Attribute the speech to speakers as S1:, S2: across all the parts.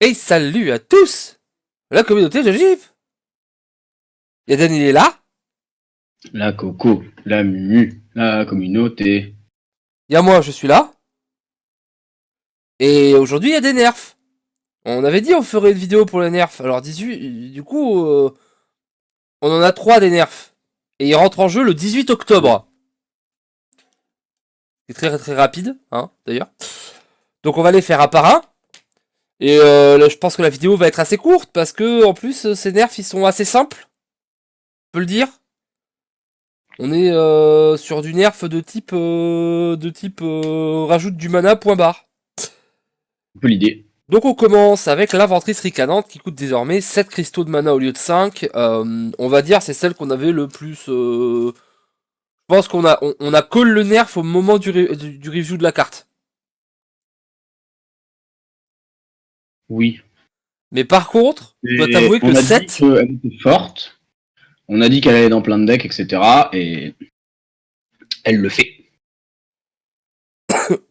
S1: Et salut à tous, la communauté de GIF. Yaden il est là.
S2: La Coco, la Mumu, la communauté.
S1: Il y a moi, je suis là. Et aujourd'hui il y a des nerfs. On avait dit on ferait une vidéo pour les nerfs. Alors 18, du coup, on en a 3 des nerfs. Et ils rentrent en jeu le 18 octobre. C'est très très rapide, hein, d'ailleurs. Donc on va les faire un par un. Et là, je pense que la vidéo va être assez courte parce que en plus ces nerfs ils sont assez simples. On peut le dire. On est sur du nerf de type rajoute du mana point barre.
S2: Un peu l'idée.
S1: Donc on commence avec l'inventrice ricanante qui coûte désormais 7 cristaux de mana au lieu de 5. On va dire c'est celle qu'on avait le plus... Je pense qu'on a call le nerf au moment du review de la carte.
S2: Oui.
S1: Mais par contre, je dois t'avouer que
S2: on a
S1: 7...
S2: dit qu'elle était forte. On a dit qu'elle allait dans plein de decks, etc. Et elle le fait.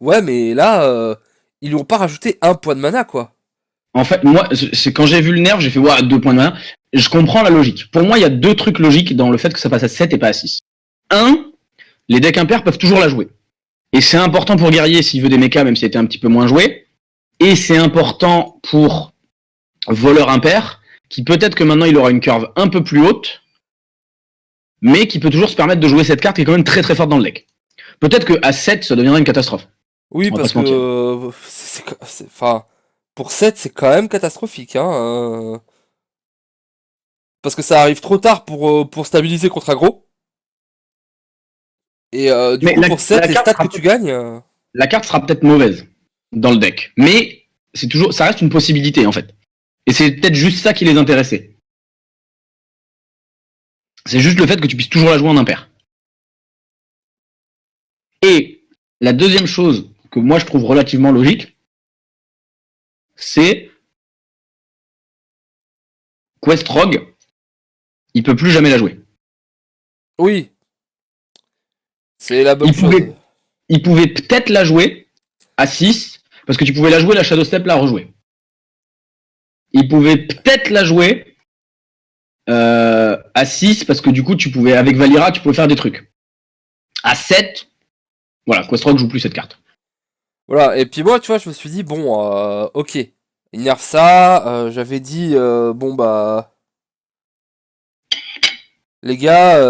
S1: Ouais mais là, ils lui ont pas rajouté un point de mana quoi.
S2: En fait, moi, c'est quand j'ai vu le nerf, j'ai fait ouais, 2 points de mana. Je comprends la logique. Pour moi, il y a 2 trucs logiques dans le fait que ça passe à 7 et pas à 6. Un, les decks impairs peuvent toujours la jouer. Et c'est important pour Guerrier s'il veut des mechas, même si elle était un petit peu moins joué. Et c'est important pour Voleur impair, qui peut-être que maintenant il aura une curve un peu plus haute, mais qui peut toujours se permettre de jouer cette carte qui est quand même très très forte dans le deck. Peut-être qu'à 7, ça deviendra une catastrophe.
S1: Oui parce que... Enfin... Pour 7 c'est quand même catastrophique hein. Parce que ça arrive trop tard pour stabiliser contre aggro. Et du
S2: mais
S1: coup, pour 7, les stats que tu gagnes...
S2: La carte sera peut-être mauvaise dans le deck, mais c'est toujours, ça reste une possibilité en fait. Et c'est peut-être juste ça qui les intéressait. C'est juste le fait que tu puisses toujours la jouer en impair. Et la deuxième chose que moi je trouve relativement logique, c'est Quest Rogue, il peut plus jamais la jouer.
S1: Oui. C'est la bonne chose.
S2: Il pouvait peut-être la jouer à 6, parce que tu pouvais la jouer, la Shadow Step la rejouer. Il pouvait peut-être la jouer à 6, parce que du coup, tu pouvais, avec Valira, tu pouvais faire des trucs. À 7, voilà, Quest Rogue joue plus cette carte.
S1: Voilà, et puis moi, tu vois, je me suis dit, bon, ok, il nerf ça, j'avais dit, bon, bah... Les gars,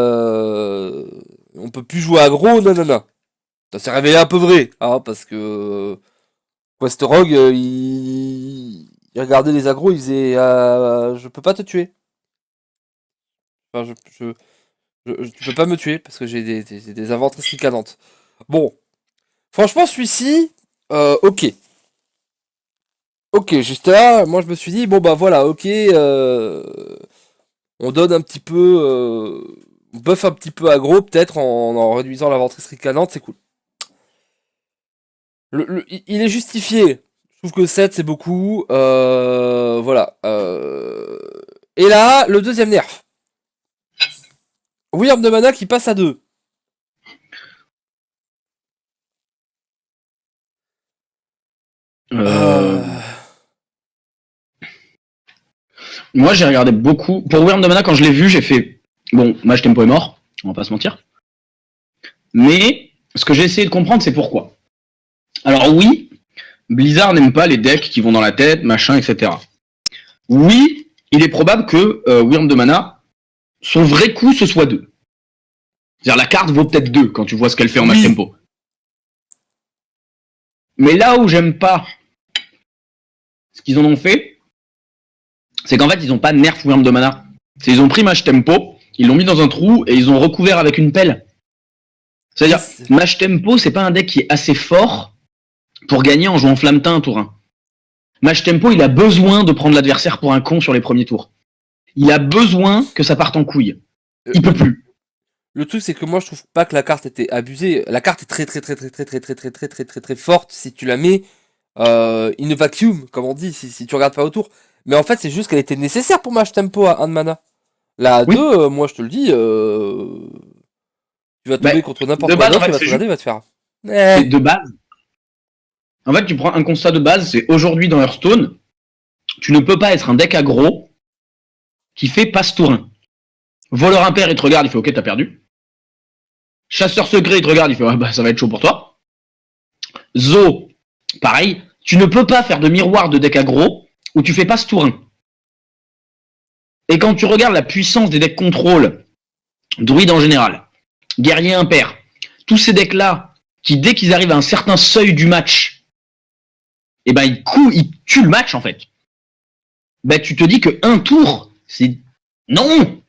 S1: on peut plus jouer aggro, non. Ça s'est révélé un peu vrai, hein, parce que... Quest Rogue, il regardait les aggros, il faisait, je peux pas te tuer. Enfin, tu peux pas me tuer, parce que j'ai des inventrices ricanantes. Bon, franchement, celui-ci, ok. Ok, juste là, moi je me suis dit, bon bah voilà, ok, on donne un petit peu, on buff un petit peu aggro, peut-être en réduisant l'inventrice ricanante, c'est cool. Il est justifié. Je trouve que 7 c'est beaucoup, voilà. Et là, le deuxième nerf. Wyrm de mana qui passe à 2.
S2: Moi, j'ai regardé beaucoup. Pour Wyrm de Mana, quand je l'ai vu, j'ai fait bon, Mage Tempo est mort, on va pas se mentir. Mais ce que j'ai essayé de comprendre, c'est pourquoi. Alors oui, Blizzard n'aime pas les decks qui vont dans la tête, machin, etc. Oui, il est probable que Wyrm de Mana, son vrai coût, ce soit 2. C'est-à-dire la carte vaut peut-être 2 quand tu vois ce qu'elle fait en Mage Tempo. Mais là où j'aime pas ce qu'ils en ont fait, c'est qu'en fait, ils ont pas nerf Wyrm de Mana. Ils ont pris Mage Tempo, ils l'ont mis dans un trou et ils ont recouvert avec une pelle. C'est-à-dire, Mage Tempo, c'est pas un deck qui est assez fort pour gagner en jouant Flammeteint tour 1. Mage Tempo, il a besoin de prendre l'adversaire pour un con sur les premiers tours. Il a besoin que ça parte en couille. Il peut plus.
S1: Le truc c'est que moi je trouve pas que la carte était abusée. La carte est très forte si tu la mets in a vacuum, comme on dit, si tu regardes pas autour. Mais en fait c'est juste qu'elle était nécessaire pour Mage Tempo à 1 de mana. Là à 2, moi je te le dis, tu vas tomber contre n'importe quoi d'autre, il va te regarder, il va te faire.
S2: C'est de base. En fait, tu prends un constat de base, c'est aujourd'hui dans Hearthstone, tu ne peux pas être un deck aggro qui fait passe-tourin. Voleur impair, il te regarde, il fait ok, t'as perdu. Chasseur secret, il te regarde, il fait ouais, bah, ça va être chaud pour toi. Zo, pareil, tu ne peux pas faire de miroir de deck aggro où tu fais passe-tourin. Et quand tu regardes la puissance des decks contrôle, druide en général, guerrier impair, tous ces decks-là, qui dès qu'ils arrivent à un certain seuil du match, eh ben ils tuent le match en fait. Ben tu te dis que un tour, c'est non,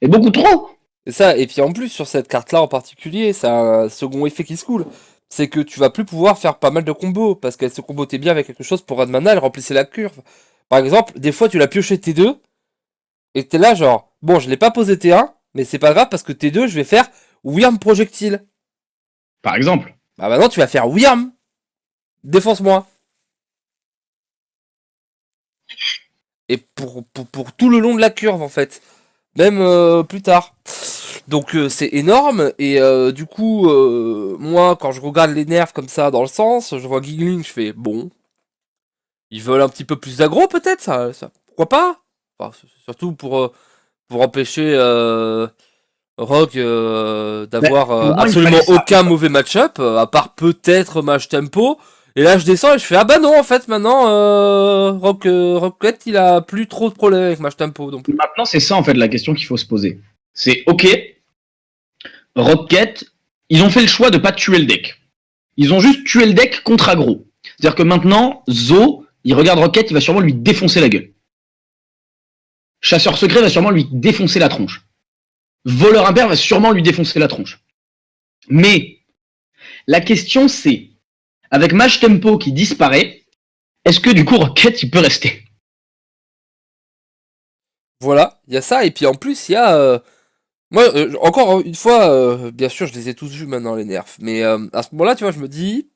S2: c'est beaucoup trop.
S1: C'est ça, et puis en plus, sur cette carte-là en particulier, ça a un second effet qui se coule. C'est que tu vas plus pouvoir faire pas mal de combos, parce qu'elle se combotait bien avec quelque chose pour un mana, elle remplissait la curve. Par exemple, des fois tu l'as pioché T2, et t'es là genre, bon, je l'ai pas posé T1, mais c'est pas grave parce que T2, je vais faire Wyrm Projectile.
S2: Par exemple.
S1: Bah maintenant tu vas faire Wyrm, défonce-moi. Et pour tout le long de la curve en fait. Même plus tard. Donc c'est énorme, et du coup, moi, quand je regarde les nerfs comme ça dans le sens, je vois Giggling, je fais, bon, ils veulent un petit peu plus d'aggro peut-être, ça, pourquoi pas. Enfin, surtout pour empêcher Rogue d'avoir
S2: Pour moi, il
S1: absolument
S2: fallait ça.
S1: aucun mauvais match-up, à part peut-être match tempo. Et là je descends et je fais, ah bah non, en fait maintenant Rocket il a plus trop de problèmes avec match tempo non plus.
S2: Maintenant, c'est ça en fait la question qu'il faut se poser. C'est ok, Rocket, ils ont fait le choix de pas tuer le deck. Ils ont juste tué le deck contre aggro. C'est-à-dire que maintenant, Zo, il regarde Rocket, il va sûrement lui défoncer la gueule. Chasseur secret va sûrement lui défoncer la tronche. Voleur impair va sûrement lui défoncer la tronche. Mais la question c'est, avec match tempo qui disparaît, est-ce que du coup Rocket il peut rester?
S1: Voilà, il y a ça, et puis en plus il y a... moi, encore une fois, bien sûr, je les ai tous vus maintenant, les nerfs. Mais à ce moment-là, tu vois, je me dis,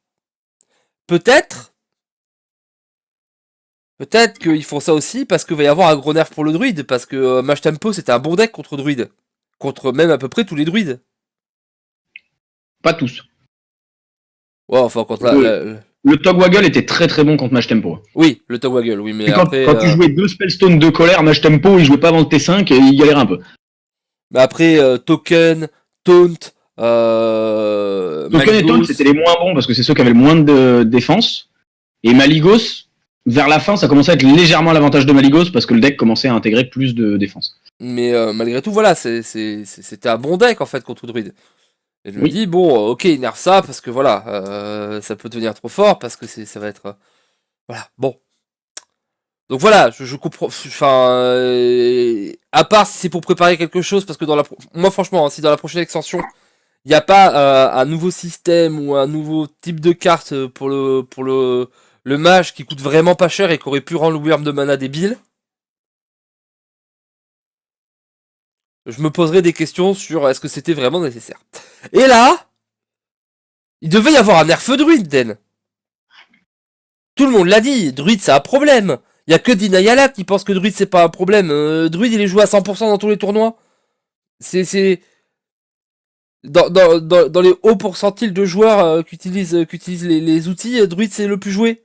S1: peut-être, peut-être qu'ils font ça aussi parce qu'il va y avoir un gros nerf pour le druide. Parce que Match Tempo, c'était un bon deck contre druide. Contre même à peu près tous les druides.
S2: Pas tous.
S1: Ouais, enfin, contre
S2: Le Togwaggle était très très bon contre match tempo.
S1: oui, le Togwaggle, oui, mais
S2: Et
S1: après...
S2: quand tu jouais 2 Spellstones de colère, match tempo, il jouait pas avant le T5 et il galérait un peu.
S1: mais après, Token, Taunt,
S2: Token et Taunt,
S1: Maligos...
S2: c'était les moins bons parce que c'est ceux qui avaient le moins de défense. Et Maligos, vers la fin, ça commençait à être légèrement l'avantage de Maligos parce que le deck commençait à intégrer plus de défense.
S1: Mais malgré tout, voilà, c'était un bon deck en fait contre druide. Et je me
S2: Oui.
S1: dis, bon, ok, il nerf ça parce que voilà, ça peut devenir trop fort parce que ça va être. Voilà, bon. Donc voilà, je comprends. Enfin, à part si c'est pour préparer quelque chose, parce que moi franchement, hein, si dans la prochaine extension, il n'y a pas un nouveau système ou un nouveau type de carte le mage qui coûte vraiment pas cher et qui aurait pu rendre le Wyrm de mana débile, je me poserai des questions sur est-ce que c'était vraiment nécessaire. Et là, il devait y avoir un nerf druide, Den. Tout le monde l'a dit, druide c'est un problème. Il y a que Dinayala qui pense que druide c'est pas un problème. Druide il est joué à 100% dans tous les tournois. C'est dans les hauts pourcentiles de joueurs qui utilisent les outils, druide c'est le plus joué.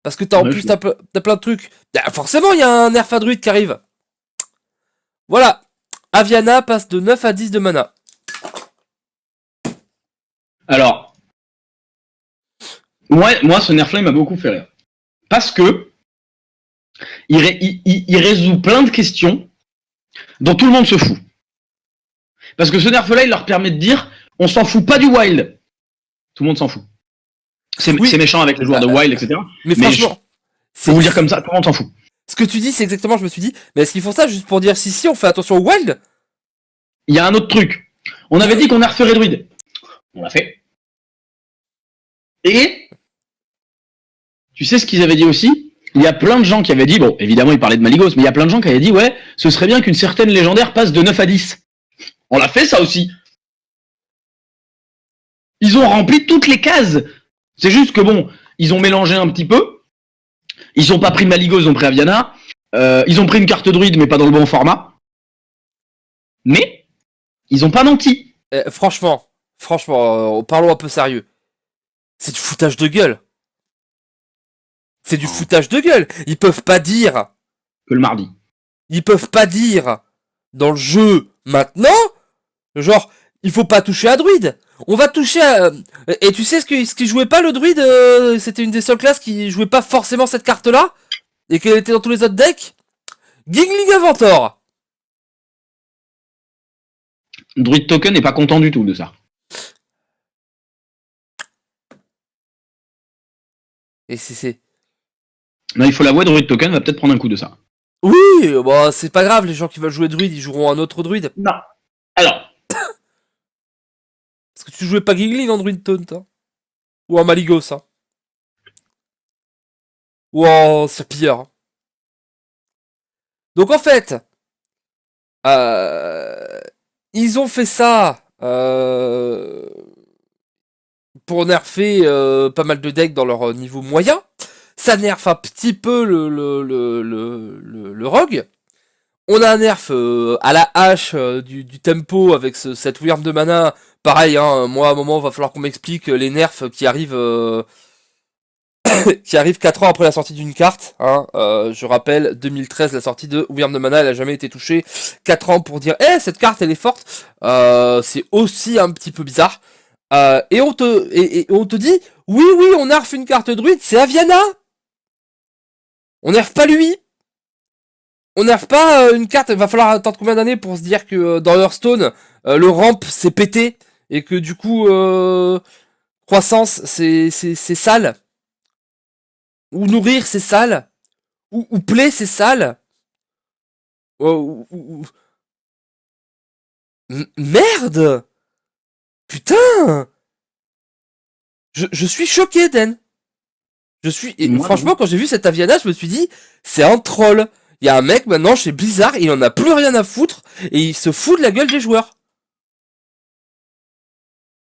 S1: Parce que en
S2: Ouais,
S1: plus t'as plein de trucs. Forcément il y a un nerf à druide qui arrive. Voilà. Aviana passe de 9 à 10 de mana.
S2: Alors, moi, ce nerf-là, il m'a beaucoup fait rire. Parce que il résout plein de questions dont tout le monde se fout. Parce que ce nerf-là, il leur permet de dire on s'en fout pas du wild. Tout le monde s'en fout. C'est méchant avec les joueurs de wild, etc.
S1: Mais franchement,
S2: faut vous le dire comme ça, tout le monde s'en fout.
S1: Ce que tu dis, c'est exactement, je me suis dit, mais est-ce qu'ils font ça juste pour dire si on fait attention au wild?
S2: Il y a un autre truc. On avait dit qu'on nerferait druide. On l'a fait. Et tu sais ce qu'ils avaient dit aussi? Il y a plein de gens qui avaient dit, bon, évidemment, ils parlaient de Maligos, mais il y a plein de gens qui avaient dit, ouais, ce serait bien qu'une certaine légendaire passe de 9 à 10. On l'a fait, ça aussi. Ils ont rempli toutes les cases. C'est juste que, bon, ils ont mélangé un petit peu. Ils ont pas pris Maligos, ils ont pris Aviana. Ils ont pris une carte druide, mais pas dans le bon format. Mais, ils ont pas menti.
S1: Franchement, parlons un peu sérieux. C'est du foutage de gueule. C'est du foutage de gueule. Ils peuvent pas dire
S2: Que le mardi.
S1: Dans le jeu maintenant, genre, il faut pas toucher à druide. On va toucher à... Et tu sais ce qui jouait pas le druide, c'était une des seules classes qui jouait pas forcément cette carte-là, et qu'elle était dans tous les autres decks. Gingling Inventor.
S2: Druid Token n'est pas content du tout de ça.
S1: Et c'est...
S2: Non, il faut l'avouer, Druid Token va peut-être prendre un coup de ça.
S1: Oui, bah c'est pas grave, les gens qui veulent jouer druide, ils joueront un autre druide.
S2: Non. Alors.
S1: Parce que tu jouais pas Gingling en druid taunt, hein. Ou en Maligos, hein. Ou en Serpilleur. Donc en fait, ils ont fait ça pour nerfer pas mal de decks dans leur niveau moyen. Ça nerf un petit peu le rogue. On a un nerf à la hache du tempo avec cette wyrm de mana. Pareil, hein, moi à un moment va falloir qu'on m'explique les nerfs qui arrivent qui arrive 4 ans après la sortie d'une carte. Hein. Je rappelle, 2013, la sortie de Wyrm de Mana, elle a jamais été touchée. 4 ans pour dire, cette carte, elle est forte. C'est aussi un petit peu bizarre. Et on te dit, oui, on nerf une carte druide, c'est Aviana. On nerf pas lui. On nerf pas une carte, il va falloir attendre combien d'années pour se dire que dans Hearthstone, le ramp s'est pété. Et que du coup, croissance, c'est sale. Ou nourrir, c'est sale. Ou play, c'est sale. Merde. Putain. Je suis choqué, Den. Franchement, quand j'ai vu cette Aviana, je me suis dit, c'est un troll. Il y a un mec maintenant chez Blizzard, il en a plus rien à foutre, et il se fout de la gueule des joueurs.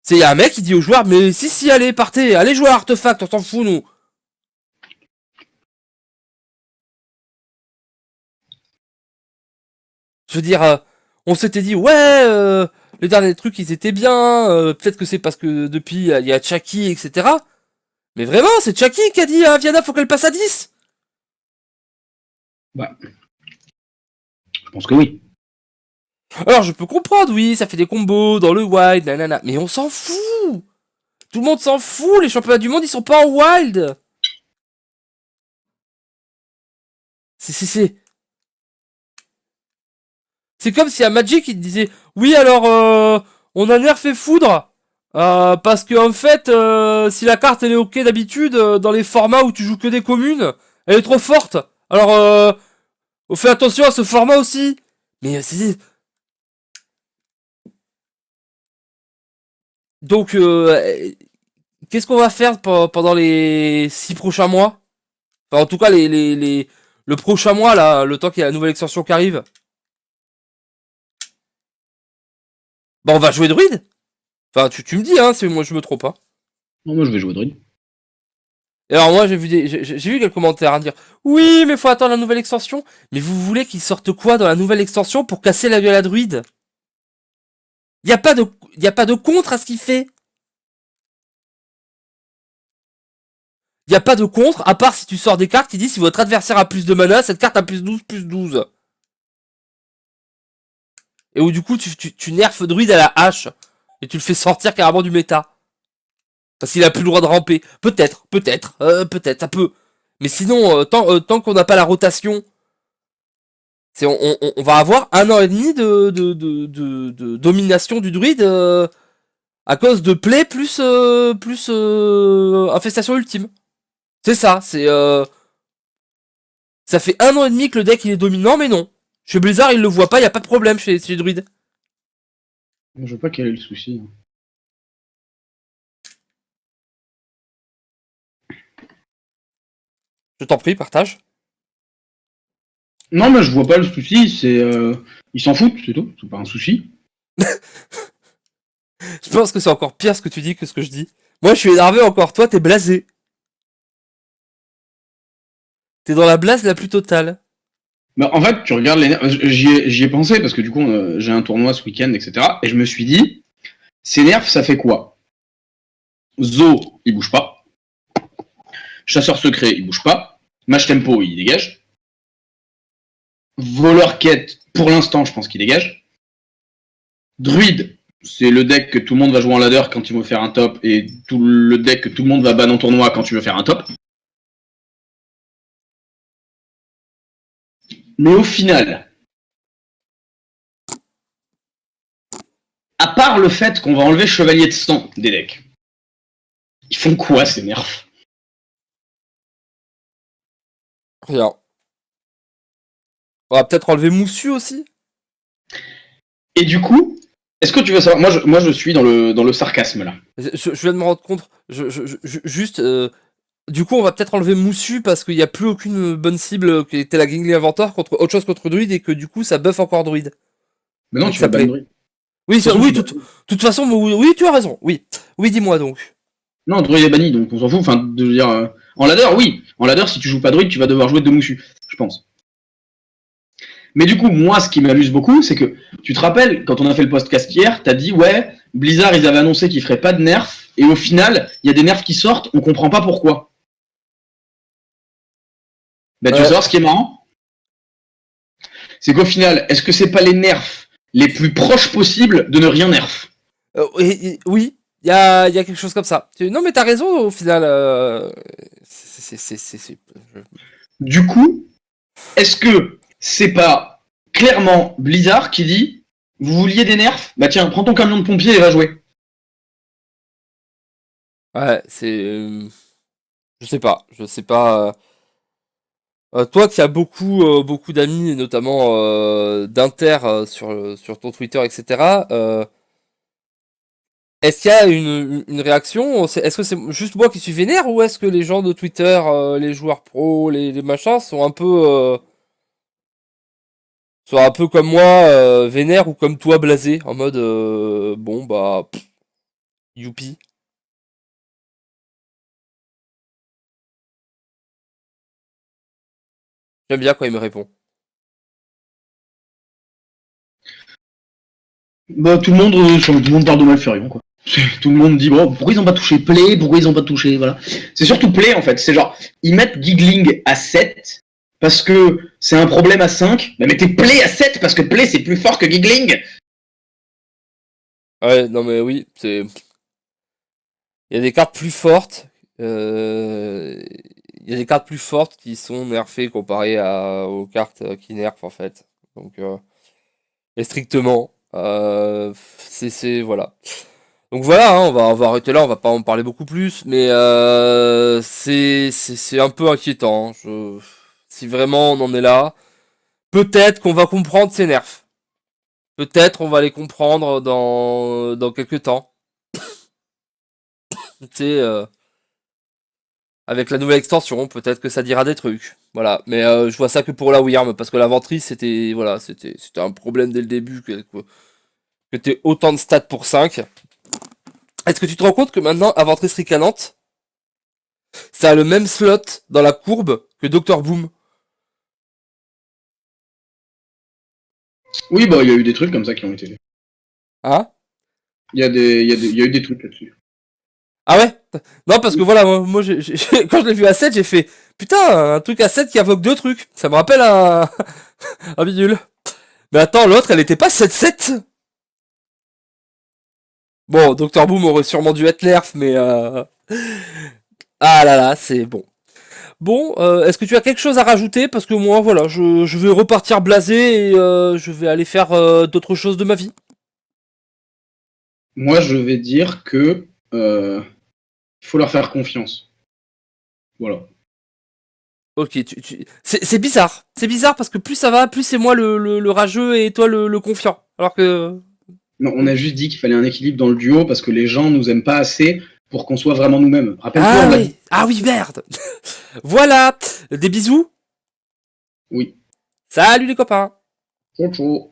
S1: Il y a un mec qui dit aux joueurs, mais si, allez, partez, allez jouer à Artefact, on s'en fout, nous. Je veux dire, on s'était dit, ouais, les derniers trucs, ils étaient bien, peut-être que c'est parce que depuis, il y a Chucky, etc. Mais vraiment, c'est Chucky qui a dit à Viana, faut qu'elle passe à 10.
S2: Bah, je pense que oui.
S1: Alors, je peux comprendre, oui, ça fait des combos dans le wild, nanana, mais on s'en fout. Tout le monde s'en fout, les championnats du monde, ils sont pas en wild. C'est comme si à Magic, il te disait, oui, alors, on a nerfé foudre, parce que en fait, si la carte elle est ok d'habitude, dans les formats où tu joues que des communes, elle est trop forte. Alors, on fait attention à ce format aussi. Mais donc, qu'est-ce qu'on va faire pendant les 6 prochains mois? Enfin, en tout cas, le prochain mois, là, le temps qu'il y a la nouvelle extension qui arrive. Bah, on va jouer druide. Enfin, tu me dis, hein, si moi je me trompe pas.
S2: Non, moi je vais jouer druide.
S1: Et alors moi j'ai vu quelques commentaires à dire, oui, mais faut attendre la nouvelle extension. Mais vous voulez qu'il sorte quoi dans la nouvelle extension pour casser la gueule à druide? Y a pas de contre à ce qu'il fait. Y a pas de contre, à part si tu sors des cartes qui disent si votre adversaire a plus de mana, cette carte a plus 12, plus 12. Et où du coup tu nerfes druide à la hache. Et tu le fais sortir carrément du méta. Parce qu'il a plus le droit de ramper. Peut-être, ça peut. Mais sinon, tant qu'on n'a pas la rotation, on va avoir 1 an et demi de domination du druide à cause de play plus infestation ultime. C'est ça, ça fait 1 an et demi que le deck il est dominant, mais non. Chez Blizzard, il le voit pas, y a pas de problème chez les druides.
S2: Je vois pas quel est le souci.
S1: Je t'en prie, partage.
S2: Non, mais je vois pas le souci, c'est... Ils s'en foutent, c'est tout, c'est pas un souci.
S1: Je pense que c'est encore pire ce que tu dis que ce que je dis. Moi, je suis énervé encore, toi, t'es blasé. T'es dans la blase la plus totale.
S2: Bah, en fait, tu regardes les nerfs, j'y ai pensé, parce que du coup, j'ai un tournoi ce week-end, etc. Et je me suis dit, ces nerfs, ça fait quoi? Zo, il bouge pas. Chasseur secret, il bouge pas. Match tempo, il dégage. Voleur quête, pour l'instant, je pense qu'il dégage. Druide, c'est le deck que tout le monde va jouer en ladder quand il veut faire un top, et tout le deck que tout le monde va ban en tournoi quand tu veux faire un top. Mais au final, à part le fait qu'on va enlever Chevalier de Sang des decks, ils font quoi ces nerfs?
S1: Rien. On va peut-être enlever Moussu aussi.
S2: Et du coup, est-ce que tu veux savoir, moi je suis dans le sarcasme là.
S1: Je viens de me rendre compte. Juste. Du coup, on va peut-être enlever Moussu parce qu'il n'y a plus aucune bonne cible qui était la Gingly Inventor contre autre chose contre Druid et que du coup ça buff encore Druid.
S2: Mais non,
S1: Donc,
S2: tu
S1: ça
S2: vas ban
S1: plaît.
S2: Druid.
S1: Oui,
S2: De toute façon,
S1: oui, toute façon, oui, tu as raison. Oui, oui, dis-moi donc.
S2: Non, Druid est banni, donc on s'en fout. Enfin, de dire. En ladder, oui. En ladder, si tu joues pas Druid, tu vas devoir jouer de Moussu, je pense. Mais du coup, moi, ce qui m'amuse beaucoup, c'est que, tu te rappelles, quand on a fait le podcast hier, t'as dit, ouais, Blizzard, ils avaient annoncé qu'ils feraient pas de nerfs, et au final, il y a des nerfs qui sortent, on comprend pas pourquoi. Bah, tu veux savoir ce qui est marrant? C'est qu'au final, est-ce que c'est pas les nerfs les plus proches possibles de ne rien nerf?
S1: Oui, il y a quelque chose comme ça. Non, mais t'as raison au final.
S2: Du coup, est-ce que c'est pas clairement Blizzard qui dit, vous vouliez des nerfs? Bah tiens, prends ton camion de pompier et va jouer.
S1: Ouais, je sais pas. Toi qui as beaucoup d'amis, et notamment d'Inter sur ton Twitter, etc. Est-ce qu'il y a une réaction? Est-ce que c'est juste moi qui suis vénère ou est-ce que les gens de Twitter, les joueurs pros, les machins sont un peu comme moi vénères ou comme toi blasé en mode bon bah youpi. J'aime bien quand il me répond.
S2: Bah tout le monde parle de Malfurion, quoi. Tout le monde dit, bon, pourquoi ils ont pas touché Play? Pourquoi ils ont pas touché, voilà. C'est surtout Play, en fait. C'est genre, ils mettent Giggling à 7 parce que c'est un problème à 5. Bah mettez Play à 7 parce que Play c'est plus fort que Giggling.
S1: Ouais, non mais oui, il y a des cartes plus fortes. Il y a des cartes plus fortes qui sont nerfées comparées aux cartes qui nerfent en fait. Donc, et strictement, voilà. Donc voilà, hein, on va arrêter là, on va pas en parler beaucoup plus, mais c'est un peu inquiétant. Hein. Si vraiment on en est là, peut-être qu'on va comprendre ces nerfs. Peut-être on va les comprendre dans quelques temps. Tu sais, avec la nouvelle extension, peut-être que ça dira des trucs. Voilà, mais je vois ça que pour la Wyrm, parce que la ventrice, c'était un problème dès le début, que t'aies autant de stats pour 5. Est-ce que tu te rends compte que maintenant, Aventrice ricanante, ça a le même slot dans la courbe que Dr Boom?
S2: Oui, bah il y a eu des trucs comme ça qui ont été faits.
S1: Hein?
S2: Il y a eu des trucs là-dessus.
S1: Ah ouais? Non, parce que voilà, moi quand je l'ai vu à 7, j'ai fait putain, un truc à 7 qui invoque deux trucs. Ça me rappelle un bidule. Mais attends, l'autre, elle était pas 7-7? Bon, Dr Boom aurait sûrement dû être nerf, mais ah là là, c'est bon. Bon, est-ce que tu as quelque chose à rajouter? Parce que moi, voilà, je vais repartir blasé et je vais aller faire d'autres choses de ma vie.
S2: Moi, je vais dire que il faut leur faire confiance. Voilà.
S1: Ok, c'est bizarre. C'est bizarre parce que plus ça va, plus c'est moi le rageux et toi le confiant. Alors que...
S2: Non, on a juste dit qu'il fallait un équilibre dans le duo parce que les gens nous aiment pas assez pour qu'on soit vraiment nous-mêmes. Rappelle-toi,
S1: Ah
S2: on l'a
S1: oui,
S2: dit.
S1: ah oui, merde. Voilà, des bisous.
S2: Oui.
S1: Salut les copains.
S2: Ciao, ciao.